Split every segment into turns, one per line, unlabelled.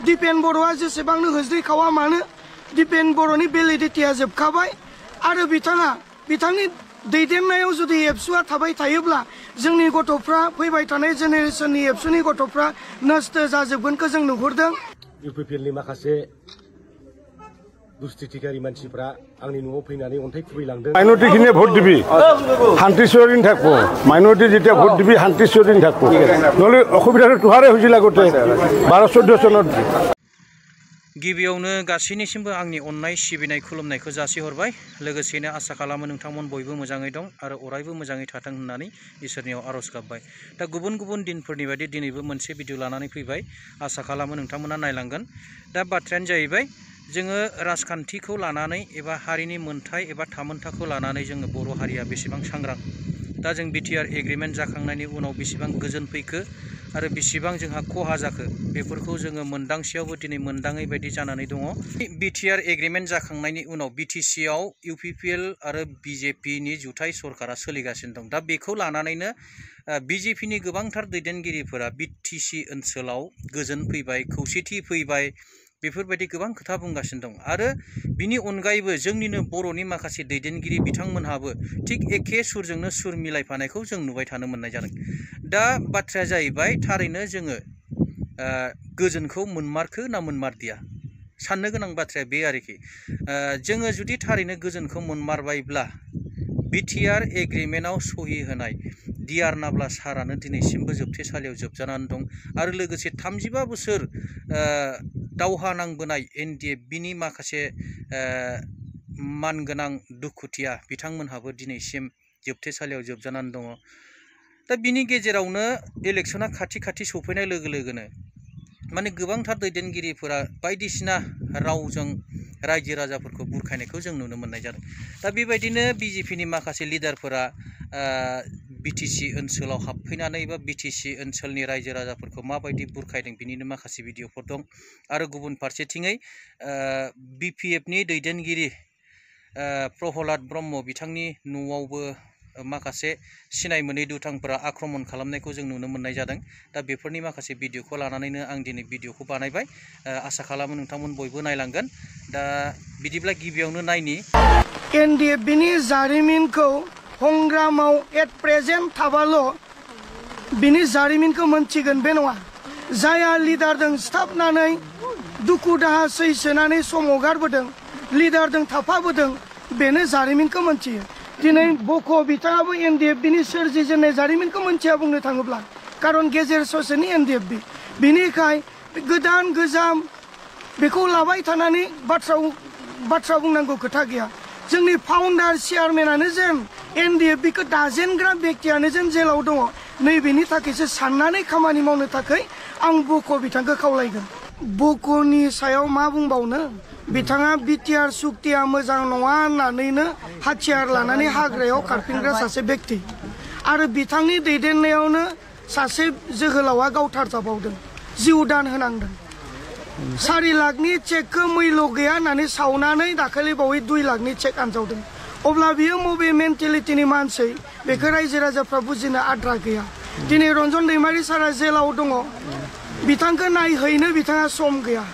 दिपेन बर'आ जेसेबांनो होज्रिखावा मानो दिपेन बर'नि भेलिडिटिया जोबखाबाय आरो बिथांनि दैदेननायाव जुदि एबसुआ थाबाय थायोब्ला जोंनि गथ'फ्रा फैबाय थानाय जेनेरेसननि एबसुनि गथ'फ्रा नष्ट जाजोबगोनखौ जों नुहुरदों।
इउपिपिएलनि माखासे दुस्थितिकारि मानसिफ्रा आंनि न'आव फैनानै अन्थाइ खुबैलांदों।
माइनरिटिखिनिया भोट दिबि शान्तिश्वरीन थाकबो माइनरिटी जेतिया भोट दिबि शान्तिश्वरीन थाकबो नले असुबिधाটো तुहारे হৈছিল আগতে 12-14 सनत।
गिबियावनो गासैनिसिमबो आंनि अननाय सिबिनाय खुलुमनायखौ जासिहरबाय। लोगोसेनो आसा खालामो नोंथांमोन बयबो मोजाङै दं आरो अरायबो मोजाङै थाथों होननानै इसोरनियाव आरज गाबबाय। दा गुबुन गुबुन दिनफोरनि बायदि दिनैबो मोनसे भिडिअ लानानै फैबाय। आसा खालामो नोंथांमोना नायलांगोन। दा बाथ्रायानो जाहैबाय जोङो राजखान्थिखौ लानानै एबा हारिनि मोनथाय एबा थामोनथाखौ लानानै जोङो बर' हारिया बेसेबां सांग्रां। दा जों बिटिआर एग्रिमेन्ट जाखांनायनि उनाव बेसेबां गोजोन फैखो आरो बेसेबां जोंहा खहा जाखो बेफोरखौ जोङो मोनदांसेयावबो दिनै मोनदाङै बायदि जानानै दङ। बिटिआर एग्रिमेन्ट जाखांनायनि उनाव बिटिसिआव इउपिपिएल आरो बिजेपिनि जुथाइ सरकारा सोलिगासिनो दं। दा बेखौ लानानैनो बिजेपिनि गोबांथार दैदेनगिरिफोरा बिटिसि ओनसोलाव गोजोन फैबाय, खौसेथि फैबाय, बेफोरबायदि गोबां खोथा बुंगासिनो दं। आरो बिनि अनगायैबो जोंनिनो बर'नि माखासे दैदेनगिरि बिथांमोनहाबो थिग एखे सुरजोंनो सुर मिलायफानायखौ जों नुबाय थानो मोननाय जादों। दा बाथ्राया जाहैबाय थारैनो जोङो गोजोनखौ मोनमारखो ना मोनमारदिया साननो गोनां बाथ्राया बे आरोखि। जोङो जुदि थारैनो गोजोनखौ मोनमारबायब्ला बिटिआर एग्रिमेन्टआव सहि होनाय डिआर नाब्ला सारानो दिनैसिमबो जोबथेसालियाव जोबजानानै दं आरो लोगोसे 35 बोसोर दावहा नांबोनाय एनडिएफबिनि माखासे मानगोनां दुखुथिया बिथांमोनहाबो दिनैसिम जोबथेसालियाव जोबजानानै दङ। दा बिनि गेजेरावनो इलेक्शना खाथि सफैनाय लोगो लोगोनो माने गोबांथार दैदेनगिरिफोरा बायदिसिना रावजों रायजो राजाफोरखौ बुरखायनायखौ जों नुनो मोननाय जादों। दा बेबायदिनो बिजेपिनि माखासे लिडारफोरा बिटिसि ओनसोलाव हाबफैनानै बा बिटिसि ओनसोलनि रायजो राजाफोरखौ माबायदि बुरखायदों बिनिनो माखासे भिडिअफोर दं। आरो गुबुन फारसेथिङै बिपिएफनि दैदेनगिरि प्रहलाद ब्रह्म बिथांनि न'आवबो माखासे सिनाय मोनै दुथांफोरा आक्रमण खालामनायखौ जों नुनो मोननाय जादों। दा बेफोरनि माखासे भिडिअखौ लानानैनो आं दिनै भिडिअखौ बानायबाय। आसा खालामो नोंथांमोन बयबो नायलांगोन। दा बिदिब्ला गिबियावनो नायनि
एनडिएफबिनि जारिमिनखौ हंग्रामाव एट प्रेजेन्ट थाबाल' बिनि जारिमिनखौ मोनथिगोन बे नङा। जाया लिडारजों सिथाबनानै दुखु दाहा सैसोनानै सम हगारबोदों, लिडारजों थाफाबोदों, बेनो जारिमिनखौ मोनथियो। दिनै बक' बिथाङाबो एनडिएफबिनि सोरजिजेननाय जारिमिनखौ मोनथिया बुंनो थाङोब्ला, खारन गेजेर ससेनि एनडिएफबि। बिनिखाय गोदान गोजाम बेखौ लाबाय थानानै बाथ्रा बुंनांगौ खोथा गैया। जोंनि फाउन्डार चेयारमेनानो जेन एनडिएफबिखौ दाजेनग्रा बेक्तियानो जेन जेलाव दङ, नैबेनि थाखायसो साननानै खामानि मावनो थाखाय आं बक' बिथांखौ खावलायगोन। बक'नि सायाव मा बुंबावनो, बिथाङा बिटिआर सुक्तिया मोजां नङा होननानैनो हाथियार लानानै हाग्रायाव खारफिनग्रा सासे बेक्ति आरो बिथांनि दैदेननायावनो सासे जोहोलावा गावथारजाबावदों, जिउ दान होनांदों। 4 लाखनि चेकखौ मैल' गैया होननानै सावनानै दाखालि बावै 2 लाखनि चेक आनजावदों। अब्ला बियो मबे मेन्टेलिटिनि मानसि बेखौ रायजो राजाफ्रा बुजिनो आद्रा गैया। दिनै रन्जन दैमारि सारा जेलाव दङ, बिथांखौ नायहैनो बिथाङा सम गैया।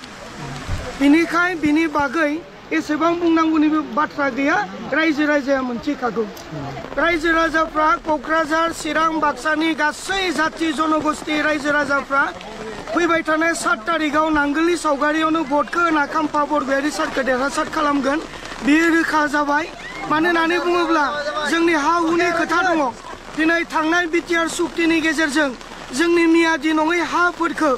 बिनिखाय बिनि बागै एसेबां बुंनांगौनिबो बाथ्रा गैया, रायजो राजाया मोनथिखागौ। रायजो राजाफ्रा क'क्राझार, चिरां, बाक्सानि गासै जाति जनगोष्ठी रायजो राजाफ्रा फैबाय थानाय 7 तारिखआव नांगोलनि सावगारियावनो भटखौ होना खाम्फा बरगयारि सारखौ देरहासार खालामगोन, बेयो रोखा जाबाय। मानो होननानै बुङोब्ला जोंनि हा हुनि खोथा दङ। दिनै थांनाय बिटिआर सुक्तिनि गेजेरजों जोंनि मियादि नङै हाफोरखौ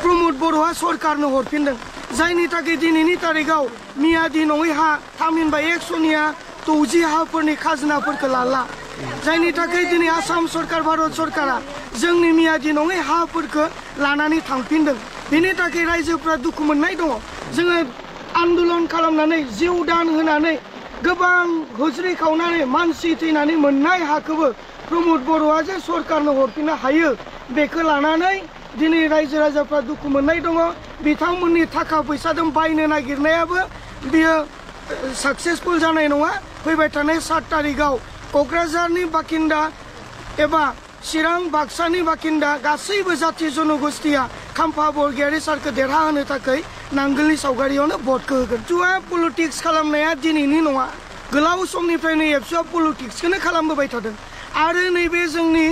प्रमद बर'आ सरकारनो हरफिनदों, जायनि थाखाय दिनैनि तारिखआव मियादि नङै हा थामहिनबा 1 सनिया 60 हाफोरनि खाजोनाफोरखौ लाला, जायनि थाखाय दिनै आसाम सरकार भारत सरकारा जोंनि मियादि नङै हाफोरखौ लानानै थांफिनदों। बेनि थाखाय रायजोफ्रा दुखु मोननाय दङ। जोङो आन्दलन खालामनानै जिउ दान होनानै गोबां होज्रि खावनानै मानसि थैनानै मोननाय हाखौबो प्रमद बर'आ जे सरकारनो हरफिननो हायो, बेखौ लानानै दिनै रायजो राजाफ्रा दुखु मोननाय दङ। बिथांमोननि थाखा फैसाजों बायनो नागिरनायाबो बियो साक्सेसफुल जानाय नङा। फैबाय थानाय 7 तारिखआव क'क्राझारनि बाखिन्दा एबा चिरां बाक्सानि बाखिन्दा गासैबो जाति जनगोष्ठीया खाम्फा बरगयारि सारखौ देरहाहोनो थाखाय नांगोलनि सावगारियावनो भटखौ होगोन। जुवा पलिटिक्स खालामनाया दिनैनि नङा, गोलाव समनिफ्रायनो एबसुआ पलिटिक्सखौनो खालामबोबाय थादों। आरो नैबे जोंनि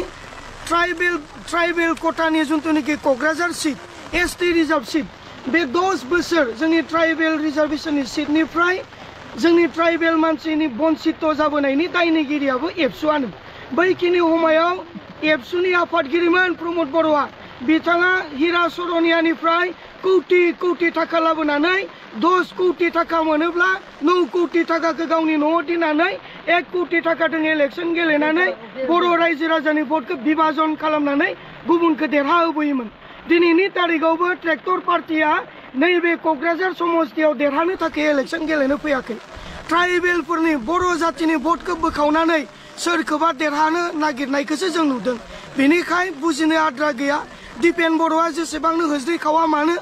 ट्राइबेल कोटानि जिथुनाखि Kokrajhar seat ST reserve seat, बे 10 बोसोर जोंनि ट्राइबेल रिजार्भेशननि सिटनिफ्राय जोंनि ट्राइबेल मानसिनि बन्सित जाबोनायनि दायनिगिरियाबो एबसुआनो। बैखिनि समायाव एबसुनि आफादगिरिमोन प्रमद बर'आ, बिथाङा हिरा सरनियानिफ्राय कौटि थाखा लाबोनानै 10 कौटि थाखा मोनोब्ला 9 कौटि थाखाखौ गावनि न'आव दोननानै 1 कौटि थाखाजों इलेक्सन गेलेनानै बर' रायजो राजानि भटखौ बिभाजन खालामनानै गुबुनखौ देरहाहोबोयोमोन। दिनैनि तारिखावबो ट्रेक्टर पार्टिया नैबे क'क्राझार समस्तियाव देरहानो थाखाय इलेक्सन गेलेनो फैयाखै। ट्राइबेलफोरनि बर' जातिनि भटखौ बोखावनानै सोरखौबा देरहानो नागिरनायखौसो जों नुदों। बेनिखाय बुजिनो आद्रा गैया। दिपेन बर'आ जेसेबांनो होज्रिखावा मानो,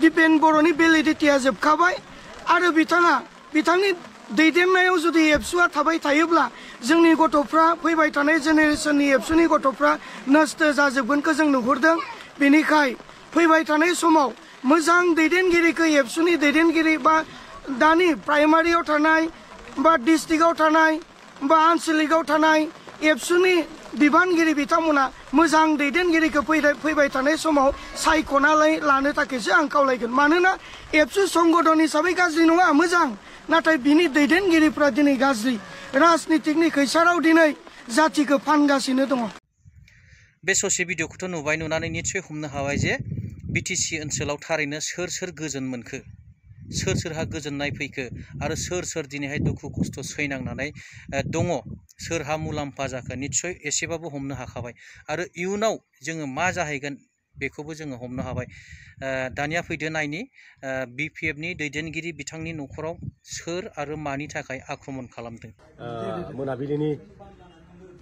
दिपेन बर'नि भेलिडिटिया जोबखाबाय आरो बिथांनि दैदेननायाव जुदि एबसुआ थाबाय थायोब्ला जोंनि गथ'फ्रा फैबाय थानाय जेनेरेसननि एबसुनि गथ'फ्रा नस्थ जाजोबगोनखौ जों नुहुरदों। बेनिखाय फैबाय थानाय समाव मोजां दैदेनगिरिखौ एबसुनि दैदेनगिरि बा दानि प्राइमारियाव थानाय बा डिस्ट्रिक्टआव थानाय बा आनसलिकआव थानाय एबसुनि बिबानगिरि बिथांमोना मोजां दैदेनगिरिखौ फैबाय थानाय समाव सायख'नानै लानो थाखायसो आं खावलायगोन। मानोना एबसु संगठन हिसाबै गाज्रि नङा, मोजां, नाथाय बिनि दैदेनगिरिफ्रा दिनै गाज्रि राजनितिकनि खैसाराव दिनै जातिखौ फानगासिनो दङ।
बे ससे भिडिअखौथ' नुबाय, नुनानै निस्सय हमनो हाबाय जे BTC ओनसोलाव थारैनो सोर गोजोन मोनखो, सोरहा गोजोननाय फैखो आरो सोर दिनैहाय दुखु खस्थ' सैनांनानै दङ, सोरहा मुलाम्फा जाखो निस्सय एसेबाबो हमनो हाखाबाय। आरो इयुनाव जोङो मा जाहैगोन बेखौबो जोङो हमनो हाबाय। दानिया फैदो नायनि BPFनि दैदेनगिरि बिथांनि न'खराव सोर आरो मानि थाखाय आक्रमण खालामदों।
मोनाबिलिनि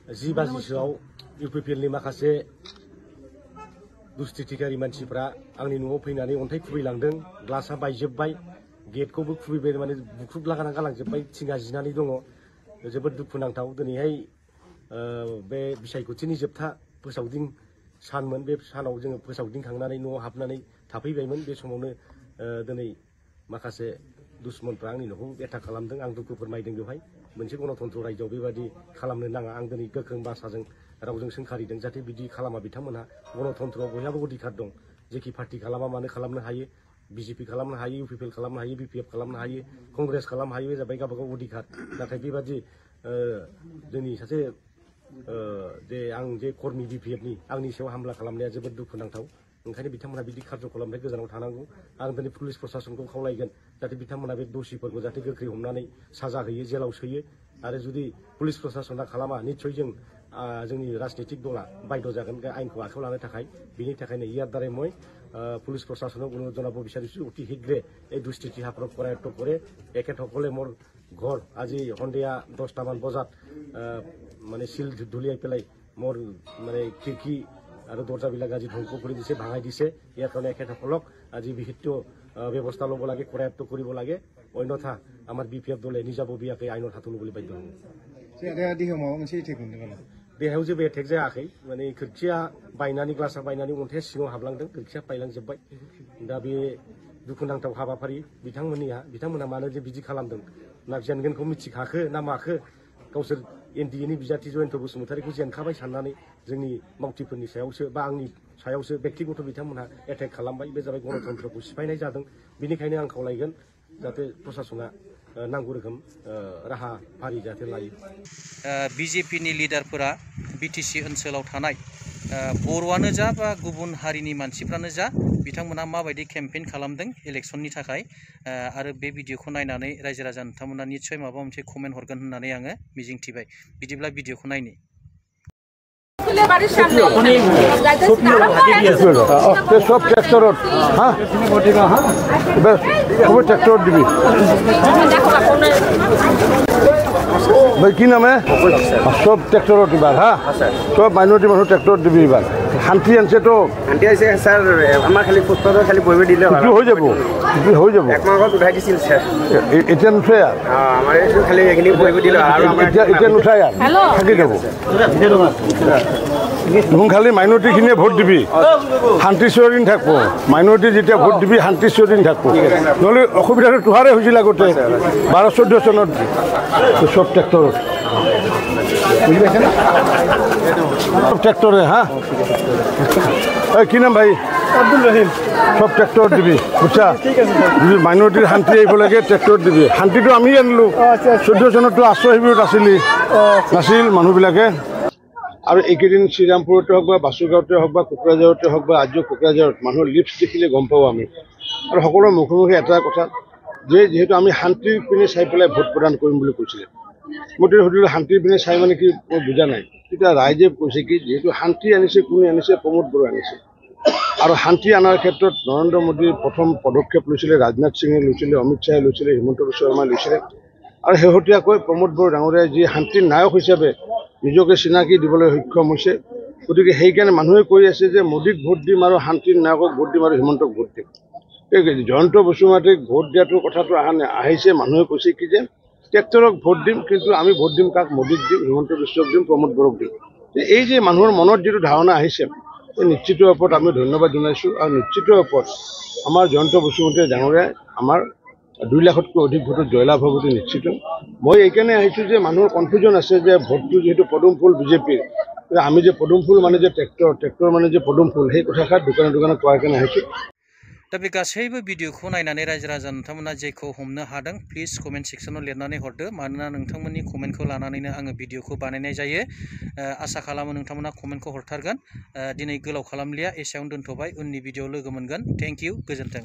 10 बाजिसोआव UPPLनि माखासे दुस्थिथिकारि मानसिफ्रा आंनि न'आव फैनानै अन्थाइ खुबैलांदों। ग्लासा बायजोब्बाय, गेटखौबो खुबैबाय, माने बुख्रुबलागाना गालांजोब्बाय, थिङा जिनानै दङ। जोबोद दुखुनांथाव। दिनैहाय बे बिसायख'थिनि जोबथा फोसावदिं सानमोन। बे सानाव जोङो फोसावदिंखांनानै न'आव हाबनानै थाफैबायमोन। बे समावनो दिनै माखासे दुश्मनफ्रा आंनि न'खौ एटाक खालामदों। आं दुखु फोरमायदों। बेवहाय मोनसे गणतन्त्र रायजोआव बेबायदि खालामनो नाङा। आं दिनै गोख्रों भाषाजों रावजों सोंखारिदों जाहाथे बिदि खालामा बिथांमोनहा। गणतन्त्रआव बयहाबो अधिकार दं, जेखि पार्टि खालामा मानो खालामनो हायो। BJP खालामनो हायो, UPPL खालामनो हायो, BPF खालामनो हायो, कंग्रेस खालामनो हायो, बे जाबाय गावबागाव अधिकार। नाथाय बेबादि जोंनि सासे आं जे कर्मी BPFनि आंनि सायाव हामला खालामनाया जोबोद दुखुनांथाव। ओंखायनो बिथांमोना बिदि कार्य खालामनाय गोजानाव थानांगौ। आं दिनै पुलिस प्रशासनखौ खावलायगोन जाहाथे बिथांमोना बे दोषिफोरखौ जाहाथे गोख्रै हमनानै साजा होयो, जेलाव सोयो। आरो जुदि पुलिस प्रशासना खालामा निस्सय जोंनि राजनीतिक दला बाध्य जागोन आइनखौ आखायाव लानो थाखाय। बिनि थाखायनो ইয়াৰ দ্বাৰাই মই পুলিচ প্ৰশাসনক অনুৰোধ জনাব বিচাৰিছোঁ অতি শীঘ্ৰে এই দুষ্কৃতি সাপৰক কৰায়ত্ব কৰে। এখেতসকলে মোৰ ঘৰ আজি সন্ধিয়া 10টামান বজাত মানে চিল ঢুলিয়াই পেলাই মোৰ মানে খিৰিকী আৰু দৰ্জাবিলাক আজি ধ্বংস কৰি দিছে, ভাঙাই দিছে। ইয়াৰ কাৰণে এখেতসকলক আজি বিহিত ব্যৱস্থা ল'ব লাগে, কৰায়ত্ব কৰিব লাগে। অন্যথা আমাৰ BPF দলে নিজাববীয়াকৈ আইনৰ হাতত ল'বলৈ বাধ্য হ'ব। देहायाव जेबो एटेक जायाखै, माने खोरखिया बायनानै ग्लासा बायनानै अन्थाइया सिङाव हाबलांदों, खोरखिया बायलांजोब्बाय। दा बे दुखुनांथाव हाबाफारि बिथांमोना मानो जे बिदि खालामदों ना जेनगोनखौ मिथिखाखो ना माखो। गावसोर NDAनि बिजाथि जयन्त बसुमतारीखौ जेनखाबाय साननानै जोंनि मावथिफोरनि सायावसो बा आंनि सायावसो बेक्तिगत बिथांमोनहा एटेक खालामबाय। बे जाबाय गणतन्त्रखौ सिफायनाय जादों। बेनिखायनो आं खावलायगोन जाहाथे प्रशासना नांगौ रोखोम राहाफारि जाहाथे लायो।
BJPनि लिडारफोरा BTC ओनसोलाव थानाय बर'आनो जा बा गुबुन हारिनि मानसिफ्रानो जा बिथांमोना माबायदि केम्पेइन खालामदों इलेक्सननि थाखाय आरो बे भिडिअखौ नायनानै रायजो राजा नोंथांमोना निस्सय माबा मोनसे कमेन्ट हरगोन होननानै आङो मिजिंथिबाय। बिदिब्ला भिडिअखौ नायनि।
সব ট্রেক্টরত ট্রেক্টর দিবি ভাই কি নামে সব ট্রেক্টরত এবার সব মাইনরিটি মানুষ ট্রেক্টর দিবি এবার শান্তি আনছে তো
শান্তি আছে স্যার আমার খালি পুস্তক খালি বইবে দিলে
হৈ যাব
এক মাহত উঠাই দিছিল স্যার
এতিয়া নুঠাই আর
আমার খালি এখানে বইবে দিলে আর
এতিয়া নুঠাই আর থাকি যাব তুমি খালি মাইনৰিটিখিনিয়ে ভোট দিবি শান্তি চিৰদিন থাকব মাইনৰিটি যেতিয়া ভোট দিবি শান্তি চিৰদিন থাকব নহ'লে অসুবিধাটো তোহাৰে হৈছিল আগতে 12-14 চনত চব ট্ৰেক্টৰত বুজি পাইছে না সব ট্ৰেক্টৰে হা কি নাম ভাই আব্দুল ৰহিম সব ট্ৰেক্টৰত দিবি বুজছা যদি মাইনৰিটিৰ শান্তি আহিব লাগে ট্ৰেক্টৰত দিবি শান্তিটো আমি আনিলোঁ 14 চনততো আশ্ৰয় শিবিৰত নাছিল মানুহবিলাকে আৰু এইকেইদিন শ্ৰীৰামপুৰতে হওক বা বাসুগাঁৱতে হওক বা কোকৰাঝাৰতে হওক বা আজিও কোকৰাঝাৰত মানুহৰ লিপছ দেখিলে গম পাওঁ আমি আৰু সকলোৰে মুখে এটা কথা যে যিহেতু আমি শান্তিৰ পিনে চাই পেলাই ভোট প্ৰদান কৰিম বুলি কৈছিলে মই সুধিলোঁ শান্তিৰ পিনে চাই মানে কি মই বুজা নাই তেতিয়া ৰাইজে কৈছে কি যিহেতু শান্তি আনিছে কোনে আনিছে প্ৰমোদ বড়োৱে আনিছে আৰু শান্তি অনাৰ ক্ষেত্ৰত নৰেন্দ্ৰ মোদীৰ প্ৰথম পদক্ষেপ লৈছিলে ৰাজনাথ সিঙে লৈছিলে অমিত শ্বাহে লৈছিলে হিমন্ত বিশ্ব শৰ্মাই লৈছিলে আৰু শেহতীয়াকৈ প্ৰমোদ বড়ো ডাঙৰীয়াই যি শান্তিৰ নায়ক হিচাপে নিজকে চিনাকি দিবলৈ সক্ষম হৈছে গতিকে সেইকাৰণে মানুহে কৈ আছে যে মোদীক ভোট দিম আৰু শান্তিৰ নায়কক ভোট দিম আৰু হিমন্তক ভোট দিম জয়ন্ত বসুমতাৰীক ভোট দিয়াটোৰ কথাটো আহিছে মানুহে কৈছে কি যে ট্ৰেক্টৰক ভোট দিম কিন্তু আমি ভোট দিম কাক মোদীক দিম হিমন্ত বিশ্বক দিম প্ৰমোদ বড়োক দিম এই যে মানুহৰ মনত যিটো ধাৰণা আহিছে এই নিশ্চিত ওপৰত আমি ধন্যবাদ জনাইছোঁ আৰু নিশ্চিত ওপৰত আমাৰ জয়ন্ত বসুমতাৰী ডাঙৰীয়াই আমাৰ 2 লাখতকৈ অধিক ভোটত জয়লাভ হ'ব বুলি নিশ্চিত মই এইকাৰণে আহিছোঁ যে মানুহৰ কনফিউজন আছে যে ভোটটো যিহেতু পদুম ফুল বিজেপিৰ আমি যে পদুম ফুল মানে যে ট্ৰেক্টৰ মানে যে পদুম ফুল সেই কথাষাৰ দোকানে দোকানে কোৱাৰ কাৰণে আহিছোঁ
दा बे गासैबो भिडिअखौ नायनानै रायजो राजा नोंथांमोना जेखौ हमनो हादों प्लिज कमेन्ट सेक्सनाव लिरनानै हरदो मानोना नोंथांमोननि कमेन्टखौ लानानैनो आङो भिडिअखौ बानायनाय जायो आसा खालामो नोंथांमोना कमेन्टखौ हरथारगोन दिनै गोलाव खालामलिया एसेयावनो दोनथ'बाय उननि भिडिअ लोगो मोनगोन थेंक इउ गोजोन्थों